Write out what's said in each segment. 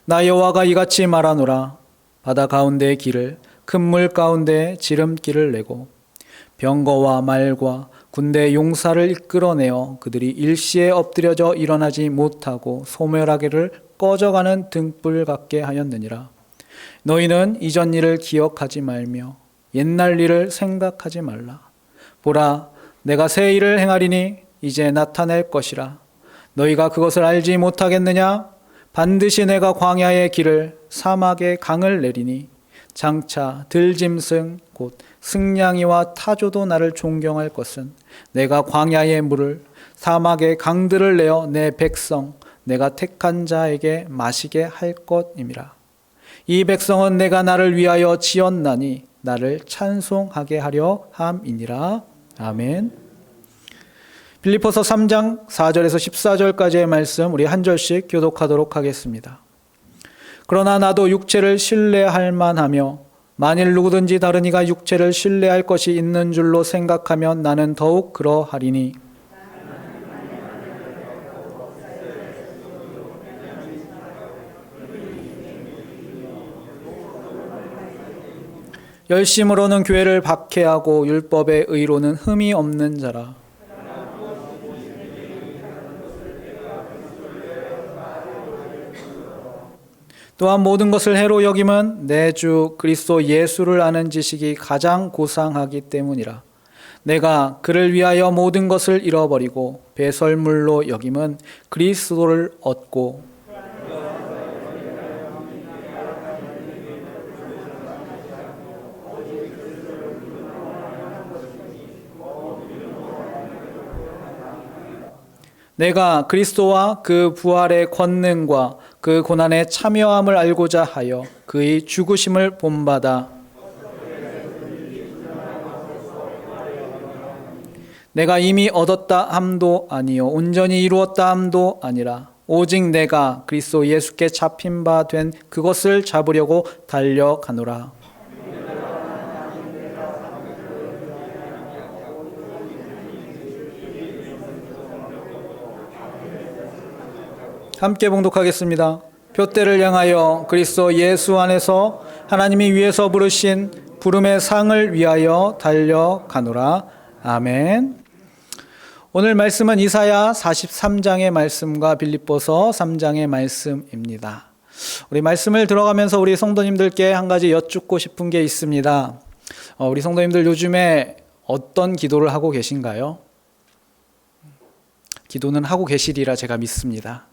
나 여호와가 이같이 말하노라. 바다 가운데의 길을 큰 물 가운데 지름길을 내고 병거와 말과 군대 용사를 이끌어내어 그들이 일시에 엎드려져 일어나지 못하고 소멸하기를 꺼져가는 등불 같게 하였느니라. 너희는 이전 일을 기억하지 말며 옛날 일을 생각하지 말라. 보라, 내가 새 일을 행하리니 이제 나타낼 것이라. 너희가 그것을 알지 못하겠느냐? 반드시 내가 광야의 길을 사막의 강을 내리니 장차 들짐승 곧 승냥이와 타조도 나를 존경할 것은 내가 광야의 물을 사막의 강들을 내어 내 백성 내가 택한 자에게 마시게 할 것임이라. 이 백성은 내가 나를 위하여 지었나니 나를 찬송하게 하려 함이니라. 아멘. 빌립보서 3장 4절에서 14절까지의 말씀 우리 한 절씩 교독하도록 하겠습니다. 그러나 나도 육체를 신뢰할 만하며 만일 누구든지 다른 이가 육체를 신뢰할 것이 있는 줄로 생각하면 나는 더욱 그러하리니 열심으로는 교회를 박해하고 율법의 의로는 흠이 없는 자라. 또한 모든 것을 해로 여김은 내 주 그리스도 예수를 아는 지식이 가장 고상하기 때문이라. 내가 그를 위하여 모든 것을 잃어버리고 배설물로 여김은 그리스도를 얻고 내가 그리스도와 그 부활의 권능과 그 고난의 참여함을 알고자 하여 그의 죽으심을 본받아 내가 이미 얻었다 함도 아니요 온전히 이루었다 함도 아니라 오직 내가 그리스도 예수께 잡힌 바 된 그것을 잡으려고 달려가노라. 함께 봉독하겠습니다. 표대를 향하여 그리스도 예수 안에서 하나님이 위에서 부르신 부름의 상을 위하여 달려가노라. 아멘. 오늘 말씀은 이사야 43장의 말씀과 빌립보서 3장의 말씀입니다. 우리 말씀을 들어가면서 우리 성도님들께 한 가지 여쭙고 싶은 게 있습니다. 우리 성도님들 요즘에 어떤 기도를 하고 계신가요? 기도는 하고 계시리라 제가 믿습니다.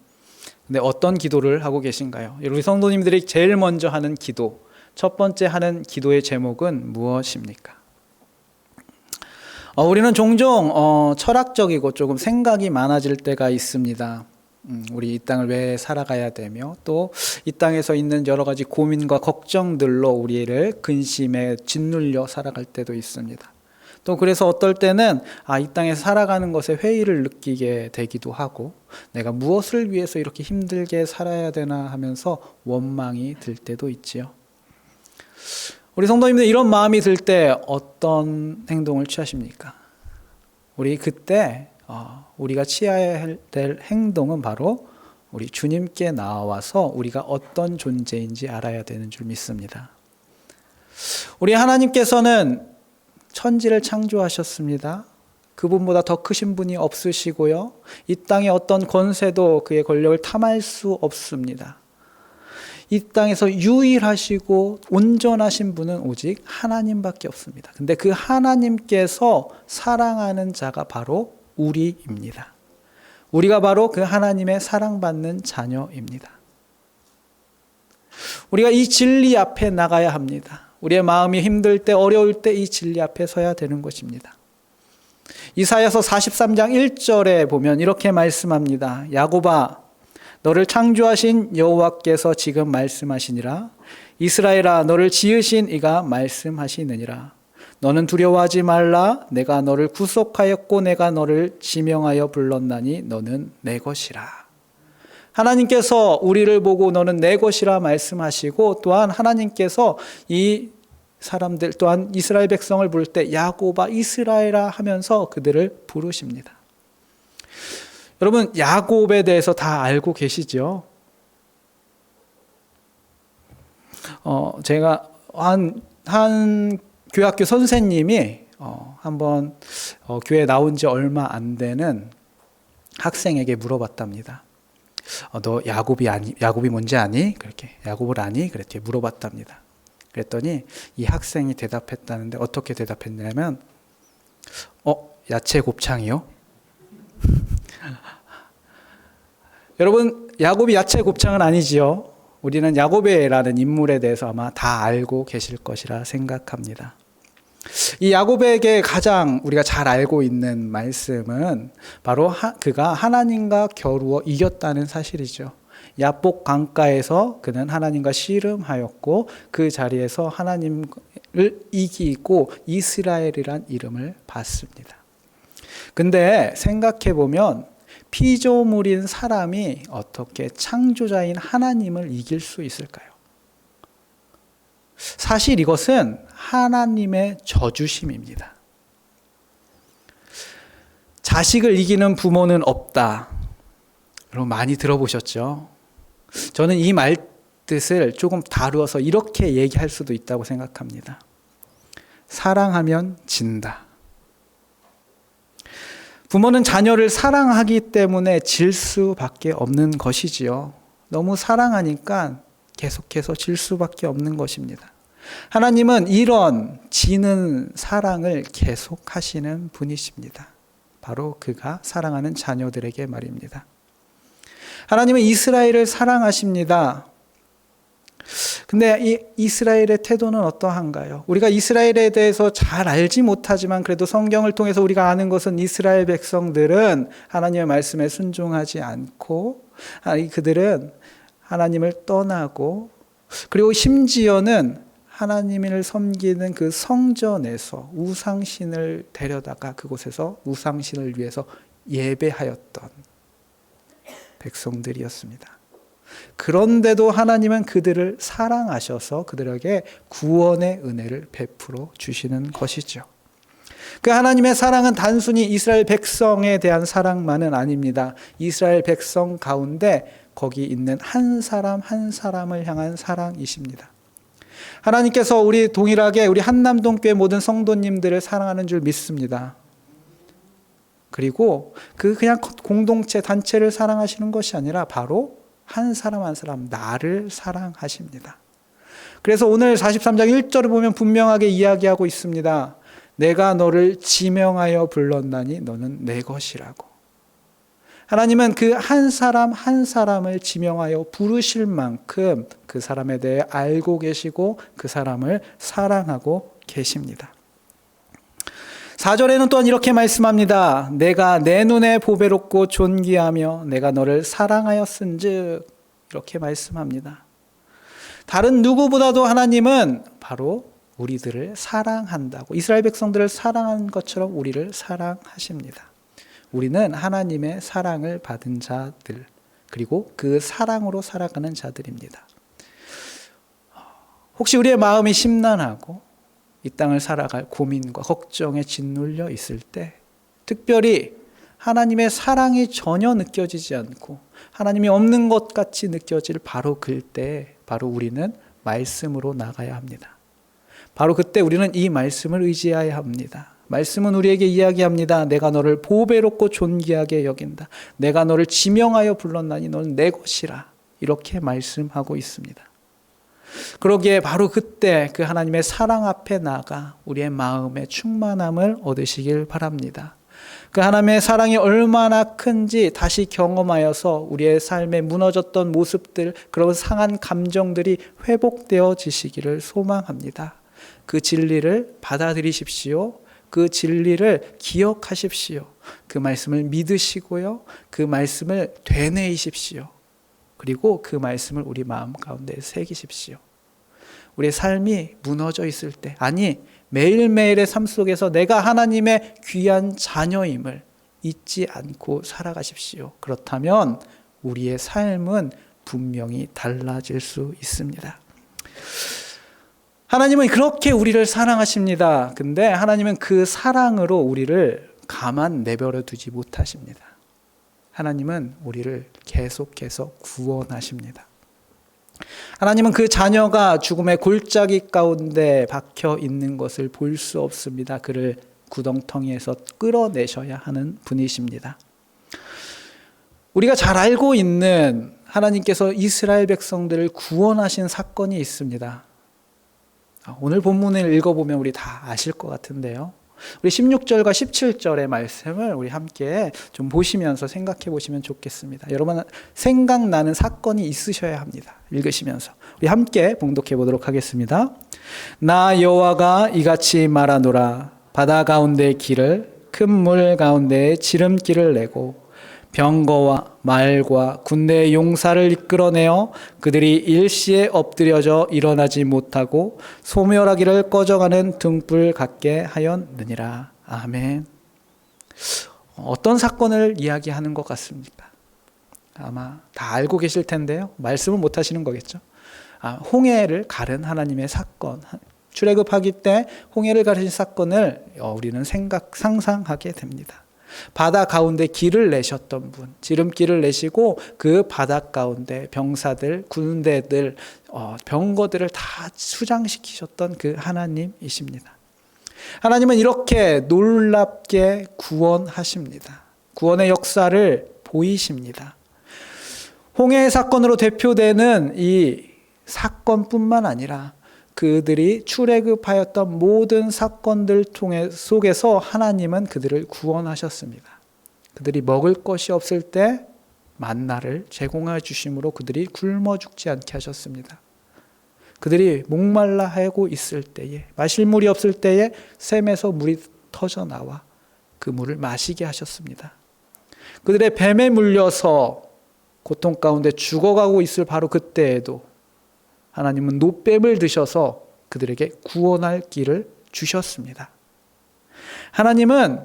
근데 어떤 기도를 하고 계신가요? 우리 성도님들이 제일 먼저 하는 기도, 첫 번째 하는 기도의 제목은 무엇입니까? 우리는 종종 철학적이고 조금 생각이 많아질 때가 있습니다. 우리 이 땅을 왜 살아가야 되며 또 이 땅에서 있는 여러 가지 고민과 걱정들로 우리를 근심에 짓눌려 살아갈 때도 있습니다. 또 그래서 어떨 때는 이 땅에서 살아가는 것에 회의를 느끼게 되기도 하고 내가 무엇을 위해서 이렇게 힘들게 살아야 되나 하면서 원망이 들 때도 있지요. 우리 성도님들 이런 마음이 들 때 어떤 행동을 취하십니까? 우리 그때 우리가 취해야 될 행동은 바로 우리 주님께 나와서 우리가 어떤 존재인지 알아야 되는 줄 믿습니다. 우리 하나님께서는 천지를 창조하셨습니다. 그분보다 더 크신 분이 없으시고요. 이 땅에 어떤 권세도 그의 권력을 탐할 수 없습니다. 이 땅에서 유일하시고 온전하신 분은 오직 하나님밖에 없습니다. 근데 그 하나님께서 사랑하는 자가 바로 우리입니다. 우리가 바로 그 하나님의 사랑받는 자녀입니다. 우리가 이 진리 앞에 나가야 합니다. 우리의 마음이 힘들 때 어려울 때 이 진리 앞에 서야 되는 것입니다. 이사야서 43장 1절에 보면 이렇게 말씀합니다. 야곱아 너를 창조하신 여호와께서 지금 말씀하시니라. 이스라엘아 너를 지으신 이가 말씀하시느니라. 너는 두려워하지 말라. 내가 너를 구속하였고 내가 너를 지명하여 불렀나니 너는 내 것이라. 하나님께서 우리를 보고 너는 내 것이라 말씀하시고 또한 하나님께서 이 사람들 또한 이스라엘 백성을 부를 때 야곱아 이스라엘아 하면서 그들을 부르십니다. 여러분 야곱에 대해서 다 알고 계시죠? 제가 한 교회학교 선생님이 한번 교회 나온 지 얼마 안 되는 학생에게 물어봤답니다. 너 야곱이 뭔지 아니? 그렇게 야곱을 아니? 그렇게 물어봤답니다. 그랬더니 이 학생이 대답했다는데 어떻게 대답했냐면 야채 곱창이요? 여러분, 야곱이 야채 곱창은 아니지요. 우리는 야곱이라는 인물에 대해서 아마 다 알고 계실 것이라 생각합니다. 이 야곱에게 가장 우리가 잘 알고 있는 말씀은 바로 그가 하나님과 겨루어 이겼다는 사실이죠. 야복 강가에서 그는 하나님과 씨름하였고 그 자리에서 하나님을 이기고 이스라엘이란 이름을 받습니다. 근데 생각해 보면 피조물인 사람이 어떻게 창조자인 하나님을 이길 수 있을까요? 사실 이것은 하나님의 저주심입니다. 자식을 이기는 부모는 없다. 여러분 많이 들어보셨죠? 저는 이 말 뜻을 조금 다루어서 이렇게 얘기할 수도 있다고 생각합니다. 사랑하면 진다. 부모는 자녀를 사랑하기 때문에 질 수밖에 없는 것이지요. 너무 사랑하니까 계속해서 질 수밖에 없는 것입니다. 하나님은 이런 지는 사랑을 계속하시는 분이십니다. 바로 그가 사랑하는 자녀들에게 말입니다. 하나님은 이스라엘을 사랑하십니다. 근데 이 이스라엘의 태도는 어떠한가요? 우리가 이스라엘에 대해서 잘 알지 못하지만 그래도 성경을 통해서 우리가 아는 것은 이스라엘 백성들은 하나님의 말씀에 순종하지 않고 그들은 하나님을 떠나고 그리고 심지어는 하나님을 섬기는 그 성전에서 우상신을 데려다가 그곳에서 우상신을 위해서 예배하였던 백성들이었습니다. 그런데도 하나님은 그들을 사랑하셔서 그들에게 구원의 은혜를 베풀어 주시는 것이죠. 그 하나님의 사랑은 단순히 이스라엘 백성에 대한 사랑만은 아닙니다. 이스라엘 백성 가운데 거기 있는 한 사람 한 사람을 향한 사랑이십니다. 하나님께서 우리 동일하게 우리 한남동교회 모든 성도님들을 사랑하는 줄 믿습니다. 그리고 그냥 공동체 단체를 사랑하시는 것이 아니라 바로 한 사람 한 사람 나를 사랑하십니다. 그래서 오늘 43장 1절을 보면 분명하게 이야기하고 있습니다. 내가 너를 지명하여 불렀나니 너는 내 것이라고. 하나님은 그 한 사람 한 사람을 지명하여 부르실 만큼 그 사람에 대해 알고 계시고 그 사람을 사랑하고 계십니다. 4절에는 또한 이렇게 말씀합니다. 내가 내 눈에 보배롭고 존귀하며 내가 너를 사랑하였은즉 이렇게 말씀합니다. 다른 누구보다도 하나님은 바로 우리들을 사랑한다고 이스라엘 백성들을 사랑한 것처럼 우리를 사랑하십니다. 우리는 하나님의 사랑을 받은 자들 그리고 그 사랑으로 살아가는 자들입니다. 혹시 우리의 마음이 심란하고 이 땅을 살아갈 고민과 걱정에 짓눌려 있을 때 특별히 하나님의 사랑이 전혀 느껴지지 않고 하나님이 없는 것 같이 느껴질 바로 그때 바로 우리는 말씀으로 나가야 합니다. 바로 그때 우리는 이 말씀을 의지해야 합니다. 말씀은 우리에게 이야기합니다. 내가 너를 보배롭고 존귀하게 여긴다. 내가 너를 지명하여 불렀나니 너는 내 것이라. 이렇게 말씀하고 있습니다. 그러기에 바로 그때 그 하나님의 사랑 앞에 나가 우리의 마음의 충만함을 얻으시길 바랍니다. 그 하나님의 사랑이 얼마나 큰지 다시 경험하여서 우리의 삶에 무너졌던 모습들, 그런 상한 감정들이 회복되어지시기를 소망합니다. 그 진리를 받아들이십시오. 그 진리를 기억하십시오. 그 말씀을 믿으시고요. 그 말씀을 되뇌이십시오. 그리고 그 말씀을 우리 마음 가운데 새기십시오. 우리의 삶이 무너져 있을 때, 아니 매일매일의 삶 속에서 내가 하나님의 귀한 자녀임을 잊지 않고 살아가십시오. 그렇다면 우리의 삶은 분명히 달라질 수 있습니다. 하나님은 그렇게 우리를 사랑하십니다. 근데 하나님은 그 사랑으로 우리를 가만 내버려 두지 못하십니다. 하나님은 우리를 계속해서 구원하십니다. 하나님은 그 자녀가 죽음의 골짜기 가운데 박혀 있는 것을 볼 수 없습니다. 그를 구덩텅이에서 끌어내셔야 하는 분이십니다. 우리가 잘 알고 있는 하나님께서 이스라엘 백성들을 구원하신 사건이 있습니다. 오늘 본문을 읽어보면 우리 다 아실 것 같은데요. 우리 16절과 17절의 말씀을 우리 함께 좀 보시면서 생각해 보시면 좋겠습니다. 여러분 생각나는 사건이 있으셔야 합니다. 읽으시면서 우리 함께 봉독해 보도록 하겠습니다. 나 여호와가 이같이 말하노라. 바다 가운데 길을 큰 물 가운데 지름길을 내고 병거와 말과 군대의 용사를 이끌어내어 그들이 일시에 엎드려져 일어나지 못하고 소멸하기를 꺼져가는 등불 같게 하였느니라. 아멘. 어떤 사건을 이야기하는 것 같습니까? 아마 다 알고 계실 텐데요. 말씀을 못 하시는 거겠죠. 홍해를 가른 하나님의 사건. 출애굽하기 때 홍해를 가르신 사건을 우리는 상상하게 됩니다. 바다 가운데 길을 내셨던 분, 지름길을 내시고 그 바다 가운데 병사들, 군대들, 병거들을 다 수장시키셨던 그 하나님이십니다. 하나님은 이렇게 놀랍게 구원하십니다. 구원의 역사를 보이십니다. 홍해의 사건으로 대표되는 이 사건뿐만 아니라 그들이 출애굽하였던 모든 사건들 속에서 하나님은 그들을 구원하셨습니다. 그들이 먹을 것이 없을 때 만나를 제공해 주심으로 그들이 굶어 죽지 않게 하셨습니다. 그들이 목말라 하고 있을 때에, 마실 물이 없을 때에 샘에서 물이 터져 나와 그 물을 마시게 하셨습니다. 그들의 뱀에 물려서 고통 가운데 죽어가고 있을 바로 그때에도 하나님은 노뱀을 드셔서 그들에게 구원할 길을 주셨습니다. 하나님은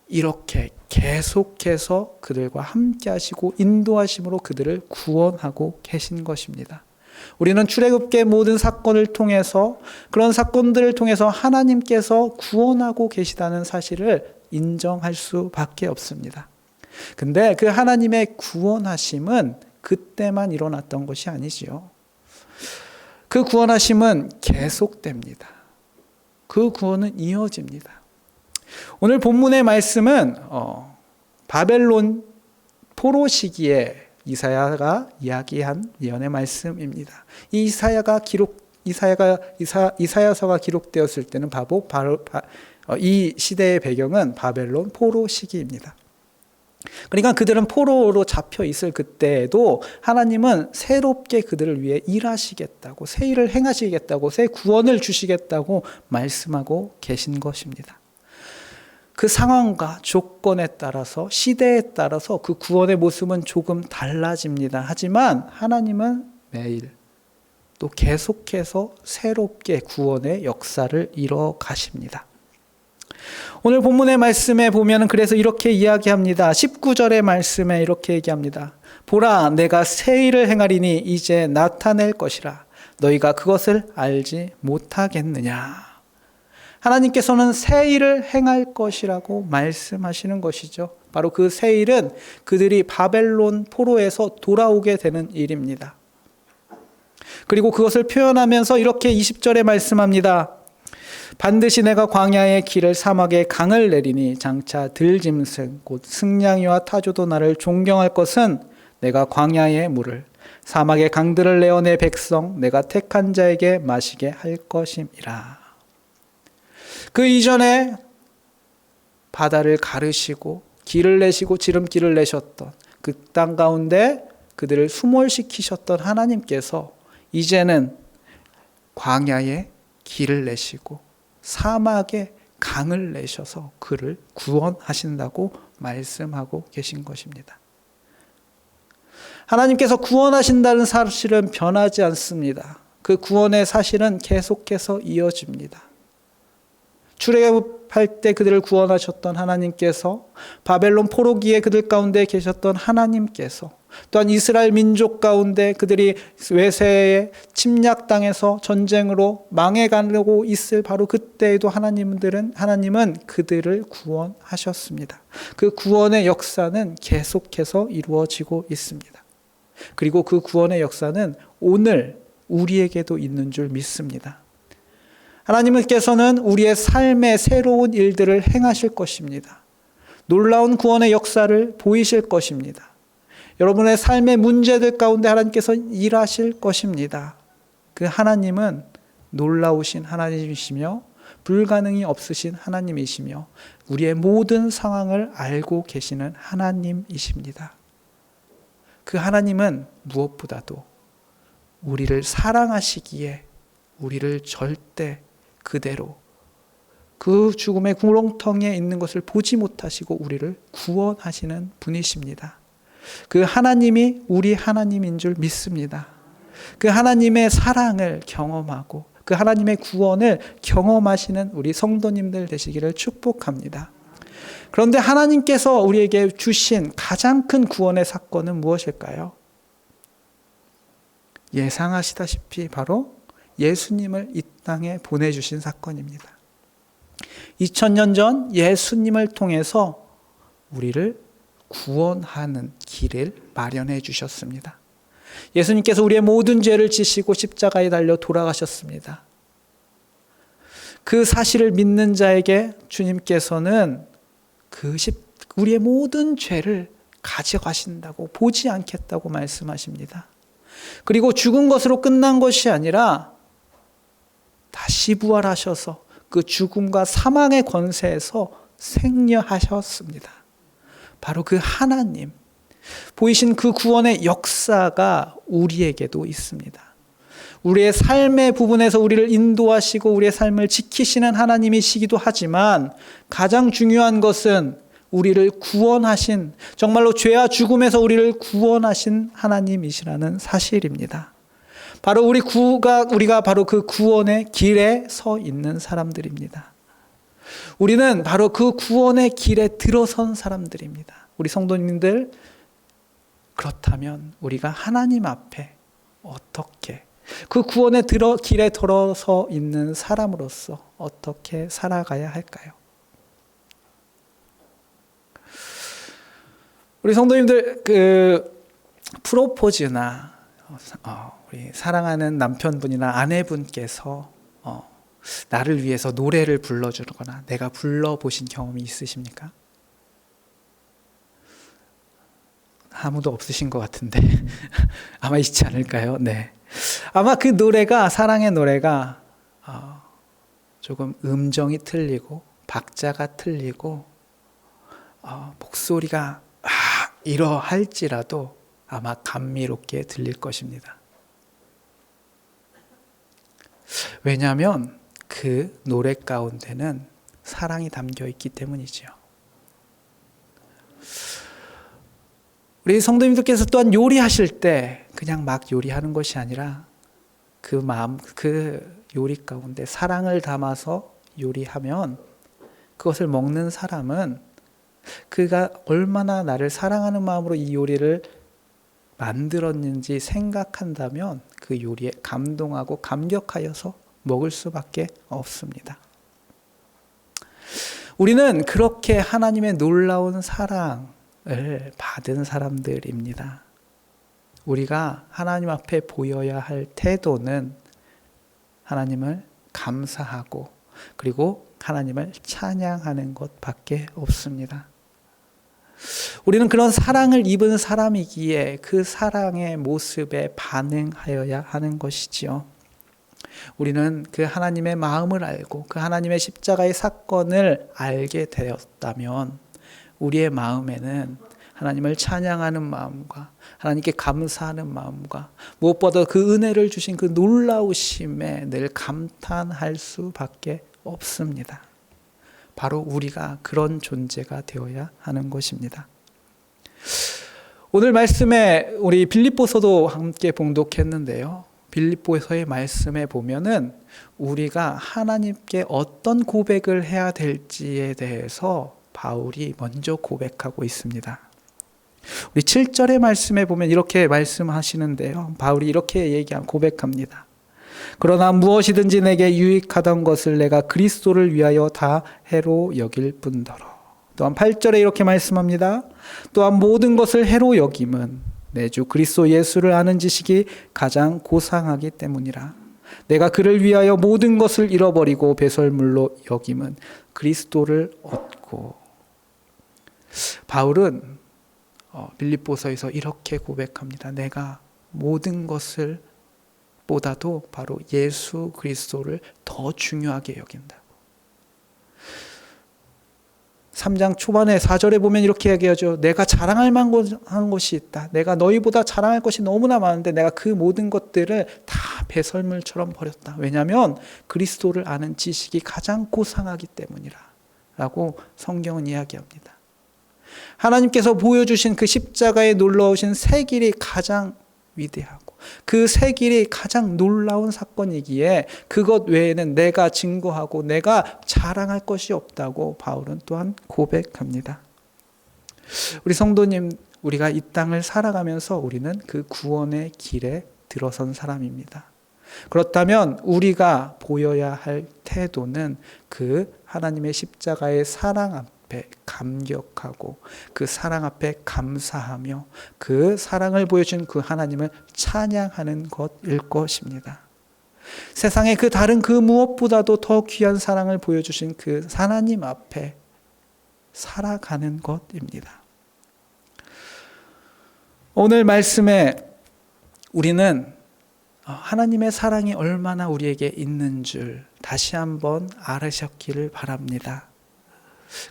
이렇게 계속해서 그들과 함께 하시고 인도하심으로 그들을 구원하고 계신 것입니다. 우리는 출애굽기의 모든 사건을 통해서 그런 사건들을 통해서 하나님께서 구원하고 계시다는 사실을 인정할 수밖에 없습니다. 근데 그 하나님의 구원하심은 그때만 일어났던 것이 아니지요. 그 구원하심은 계속됩니다. 그 구원은 이어집니다. 오늘 본문의 말씀은 바벨론 포로 시기에 이사야가 이야기한 예언의 말씀입니다. 이 이사야서가 기록되었을 때는 바로 이 시대의 배경은 바벨론 포로 시기입니다. 그러니까 그들은 포로로 잡혀 있을 그때에도 하나님은 새롭게 그들을 위해 일하시겠다고, 새 일을 행하시겠다고, 새 구원을 주시겠다고 말씀하고 계신 것입니다. 그 상황과 조건에 따라서, 시대에 따라서 그 구원의 모습은 조금 달라집니다. 하지만 하나님은 매일 또 계속해서 새롭게 구원의 역사를 이뤄 가십니다. 오늘 본문의 말씀에 보면 그래서 이렇게 이야기합니다. 19절의 말씀에 이렇게 얘기합니다. 보라, 내가 새 일을 행하리니 이제 나타낼 것이라. 너희가 그것을 알지 못하겠느냐. 하나님께서는 새 일을 행할 것이라고 말씀하시는 것이죠. 바로 그 새 일은 그들이 바벨론 포로에서 돌아오게 되는 일입니다. 그리고 그것을 표현하면서 이렇게 20절에 말씀합니다. 반드시 내가 광야의 길을 사막의 강을 내리니 장차 들짐승 곧 승냥이와 타조도 나를 존경할 것은 내가 광야의 물을 사막의 강들을 내어 내 백성 내가 택한 자에게 마시게 할 것임이라. 그 이전에 바다를 가르시고 길을 내시고 지름길을 내셨던 그 땅 가운데 그들을 수몰시키셨던 하나님께서 이제는 광야에 길을 내시고 사막에 강을 내셔서 그를 구원하신다고 말씀하고 계신 것입니다. 하나님께서 구원하신다는 사실은 변하지 않습니다. 그 구원의 사실은 계속해서 이어집니다. 출애굽할 때 그들을 구원하셨던 하나님께서, 바벨론 포로기에 그들 가운데 계셨던 하나님께서, 또한 이스라엘 민족 가운데 그들이 외세에 침략당해서 전쟁으로 망해가려고 있을 바로 그때에도 하나님은 그들을 구원하셨습니다. 그 구원의 역사는 계속해서 이루어지고 있습니다. 그리고 그 구원의 역사는 오늘 우리에게도 있는 줄 믿습니다. 하나님께서는 우리의 삶에 새로운 일들을 행하실 것입니다. 놀라운 구원의 역사를 보이실 것입니다. 여러분의 삶의 문제들 가운데 하나님께서 일하실 것입니다. 그 하나님은 놀라우신 하나님이시며 불가능이 없으신 하나님이시며 우리의 모든 상황을 알고 계시는 하나님이십니다. 그 하나님은 무엇보다도 우리를 사랑하시기에 우리를 절대 그대로 그 죽음의 구렁텅이에 있는 것을 보지 못하시고 우리를 구원하시는 분이십니다. 그 하나님이 우리 하나님인 줄 믿습니다. 그 하나님의 사랑을 경험하고 그 하나님의 구원을 경험하시는 우리 성도님들 되시기를 축복합니다. 그런데 하나님께서 우리에게 주신 가장 큰 구원의 사건은 무엇일까요? 예상하시다시피 바로 예수님을 이 땅에 보내주신 사건입니다. 2000년 전 예수님을 통해서 우리를 구원하는 길을 마련해 주셨습니다. 예수님께서 우리의 모든 죄를 지시고 십자가에 달려 돌아가셨습니다. 그 사실을 믿는 자에게 주님께서는 우리의 모든 죄를 가져가신다고, 보지 않겠다고 말씀하십니다. 그리고 죽은 것으로 끝난 것이 아니라 다시 부활하셔서 그 죽음과 사망의 권세에서 생려하셨습니다. 바로 그 하나님, 보이신 그 구원의 역사가 우리에게도 있습니다. 우리의 삶의 부분에서 우리를 인도하시고 우리의 삶을 지키시는 하나님이시기도 하지만 가장 중요한 것은 우리를 구원하신, 정말로 죄와 죽음에서 우리를 구원하신 하나님이시라는 사실입니다. 바로 우리가 바로 그 구원의 길에 서 있는 사람들입니다. 우리는 바로 그 구원의 길에 들어선 사람들입니다. 우리 성도님들, 그렇다면 우리가 하나님 앞에 어떻게, 그 구원의 길에 들어서 있는 사람으로서 어떻게 살아가야 할까요? 우리 성도님들, 프로포즈나 우리 사랑하는 남편분이나 아내분께서 나를 위해서 노래를 불러주거나 내가 불러보신 경험이 있으십니까? 아무도 없으신 것 같은데 아마 있지 않을까요? 네. 아마 그 노래가, 사랑의 노래가 조금 음정이 틀리고 박자가 틀리고 목소리가 이러할지라도 아마 감미롭게 들릴 것입니다. 왜냐하면 그 노래 가운데는 사랑이 담겨 있기 때문이죠. 우리 성도님들께서 또한 요리하실 때 그냥 막 요리하는 것이 아니라 그 마음, 그 요리 가운데 사랑을 담아서 요리하면 그것을 먹는 사람은 그가 얼마나 나를 사랑하는 마음으로 이 요리를 만들었는지 생각한다면 그 요리에 감동하고 감격하여서 먹을 수밖에 없습니다. 우리는 그렇게 하나님의 놀라운 사랑을 받은 사람들입니다. 우리가 하나님 앞에 보여야 할 태도는 하나님을 감사하고 그리고 하나님을 찬양하는 것밖에 없습니다. 우리는 그런 사랑을 입은 사람이기에 그 사랑의 모습에 반응하여야 하는 것이지요. 우리는 그 하나님의 마음을 알고 그 하나님의 십자가의 사건을 알게 되었다면 우리의 마음에는 하나님을 찬양하는 마음과 하나님께 감사하는 마음과 무엇보다 그 은혜를 주신 그 놀라우심에 늘 감탄할 수밖에 없습니다. 바로 우리가 그런 존재가 되어야 하는 것입니다. 오늘 말씀에 우리 빌립보서도 함께 봉독했는데요. 빌립보서의 말씀에 보면은 우리가 하나님께 어떤 고백을 해야 될지에 대해서 바울이 먼저 고백하고 있습니다. 우리 7절의 말씀에 보면 이렇게 말씀하시는데요. 바울이 이렇게 고백합니다. 그러나 무엇이든지 내게 유익하던 것을 내가 그리스도를 위하여 다 해로 여길 뿐더러. 또한 8절에 이렇게 말씀합니다. 또한 모든 것을 해로 여김은 내 주 그리스도 예수를 아는 지식이 가장 고상하기 때문이라. 내가 그를 위하여 모든 것을 잃어버리고 배설물로 여김은 그리스도를 얻고. 바울은 빌립보서에서 이렇게 고백합니다. 내가 모든 것을 보다도 바로 예수 그리스도를 더 중요하게 여긴다고. 3장 초반에 4절에 보면 이렇게 얘기하죠. 내가 자랑할 만한 것이 있다. 내가 너희보다 자랑할 것이 너무나 많은데 내가 그 모든 것들을 다 배설물처럼 버렸다. 왜냐하면 그리스도를 아는 지식이 가장 고상하기 때문이라 라고 성경은 이야기합니다. 하나님께서 보여주신 그 십자가에 놀라우신 새 길이 가장 위대하고 그 새 길이 가장 놀라운 사건이기에 그것 외에는 내가 증거하고 내가 자랑할 것이 없다고 바울은 또한 고백합니다. 우리 성도님, 우리가 이 땅을 살아가면서 우리는 그 구원의 길에 들어선 사람입니다. 그렇다면 우리가 보여야 할 태도는 그 하나님의 십자가의 사랑 앞에 감격하고 그 사랑 앞에 감사하며 그 사랑을 보여준 그 하나님을 찬양하는 것일 것입니다. 세상의 그 다른 그 무엇보다도 더 귀한 사랑을 보여주신 그 하나님 앞에 살아가는 것입니다. 오늘 말씀에 우리는 하나님의 사랑이 얼마나 우리에게 있는 줄 다시 한번 알으셨기를 바랍니다.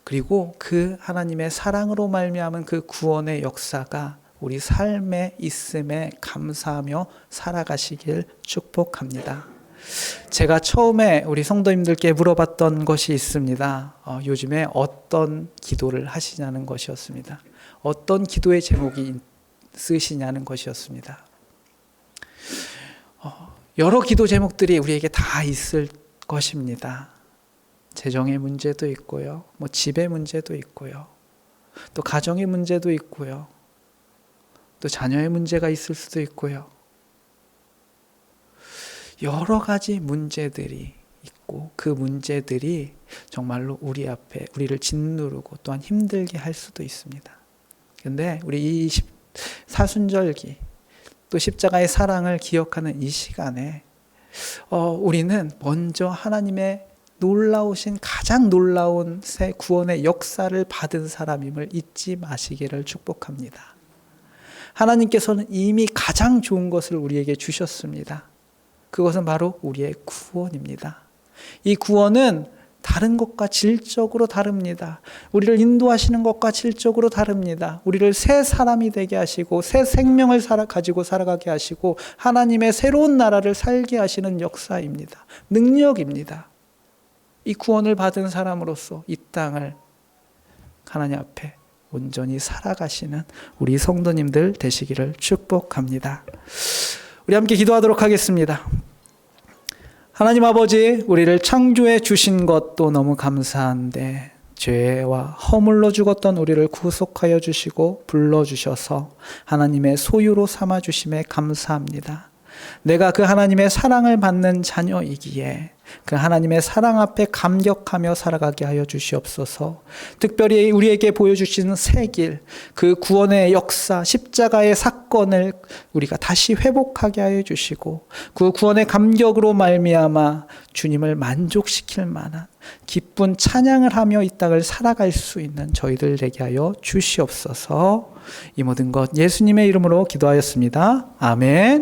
그리고 그 하나님의 사랑으로 말미암은 그 구원의 역사가 우리 삶에 있음에 감사하며 살아가시길 축복합니다. 제가 처음에 우리 성도님들께 물어봤던 것이 있습니다. 요즘에 어떤 기도를 하시냐는 것이었습니다. 어떤 기도의 제목이 쓰시냐는 것이었습니다. 여러 기도 제목들이 우리에게 다 있을 것입니다. 재정의 문제도 있고요. 집의 문제도 있고요. 또 가정의 문제도 있고요. 또 자녀의 문제가 있을 수도 있고요. 여러 가지 문제들이 있고 그 문제들이 정말로 우리 앞에 우리를 짓누르고 또한 힘들게 할 수도 있습니다. 그런데 우리 이 사순절기 또 십자가의 사랑을 기억하는 이 시간에 우리는 먼저 하나님의 놀라우신 가장 놀라운 새 구원의 역사를 받은 사람임을 잊지 마시기를 축복합니다. 하나님께서는 이미 가장 좋은 것을 우리에게 주셨습니다. 그것은 바로 우리의 구원입니다. 이 구원은 다른 것과 질적으로 다릅니다. 우리를 인도하시는 것과 질적으로 다릅니다. 우리를 새 사람이 되게 하시고 새 생명을 가지고 살아가게 하시고 하나님의 새로운 나라를 살게 하시는 역사입니다. 능력입니다. 이 구원을 받은 사람으로서 이 땅을 하나님 앞에 온전히 살아가시는 우리 성도님들 되시기를 축복합니다. 우리 함께 기도하도록 하겠습니다. 하나님 아버지, 우리를 창조해 주신 것도 너무 감사한데 죄와 허물로 죽었던 우리를 구속하여 주시고 불러주셔서 하나님의 소유로 삼아 주심에 감사합니다. 내가 그 하나님의 사랑을 받는 자녀이기에 그 하나님의 사랑 앞에 감격하며 살아가게 하여 주시옵소서. 특별히 우리에게 보여주시는 새 길, 그 구원의 역사, 십자가의 사건을 우리가 다시 회복하게 하여 주시고 그 구원의 감격으로 말미암아 주님을 만족시킬 만한 기쁜 찬양을 하며 이 땅을 살아갈 수 있는 저희들 되게 하여 주시옵소서. 이 모든 것 예수님의 이름으로 기도하였습니다. 아멘.